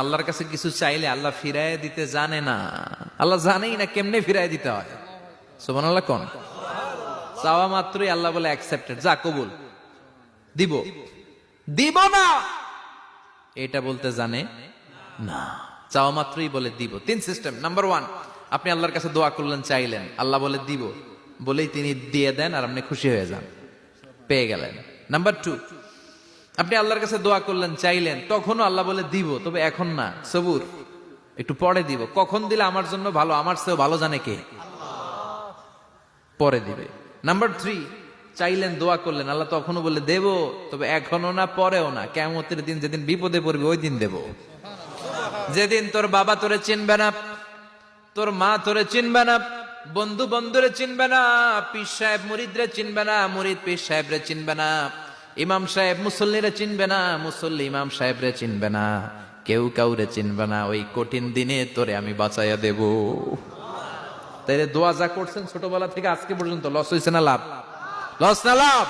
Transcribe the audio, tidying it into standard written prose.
আল্লাহর কাছে কিছু চাইলে আল্লাহ ফিরায় দিতে জানে না, আল্লাহ জানেই না কেমনে ফিরায় দিতে হয়। সুবহানাল্লাহ কোন চাওয়া মাত্রই আল্লাহ বলে অ্যাকসেপ্টেড, যা কবুল, দিব দিব না এটা বলতে জানে না, চাওয়া মাত্রই বলে দিব। তিন সিস্টেম। নাম্বার ওয়ান, আপনি আল্লাহর কাছে দোয়া করলেন, চাইলেন, আল্লাহ বলে দিব, বলেই তিনি দিয়ে দেন আর আপনি খুশি হয়ে যান, পেয়ে গেলেন। নাম্বার টু, আপনি আল্লাহর কাছে দোয়া করলেন, চাইলেন, তখনও আল্লাহ বলে দিব, তবে এখন না, সবুর, একটু পরে দিব। কখন দিলে আমার জন্য ভালো, আমার চেয়েও ভালো জানে কে, পরে দিবে। নাম্বার থ্রি, চাইলেন, দোয়া করলেন, আল্লাহ তখনও বলে দেব, তবে এখনো না, পরেও না, কিয়ামতের দিন যেদিন বিপদে পড়বে ওই দিন দেব। যেদিন তোর বাবা তোরে চিনবে না, তোর মা তোরে চিনবে না, বন্ধু বন্ধুরে চিনবে না, পীর সাহেব মুরিদরে চিনবে না, মুরিদ পীর সাহেবরে চিনবে না, ইমাম সাহেব মুসল্লিরে চিনবে না, মুসল্লি ইমাম সাহেবরে চিনবে না, কেউ কাউরে চিনবে না। ওই কঠিন দিনে তোরে আমি বাঁচাইয়া দেব। তাই দোয়া যা করছেন ছোটবেলা থেকে আজকে পর্যন্ত, লস হয়েছে না লাভ? লস না লাভ?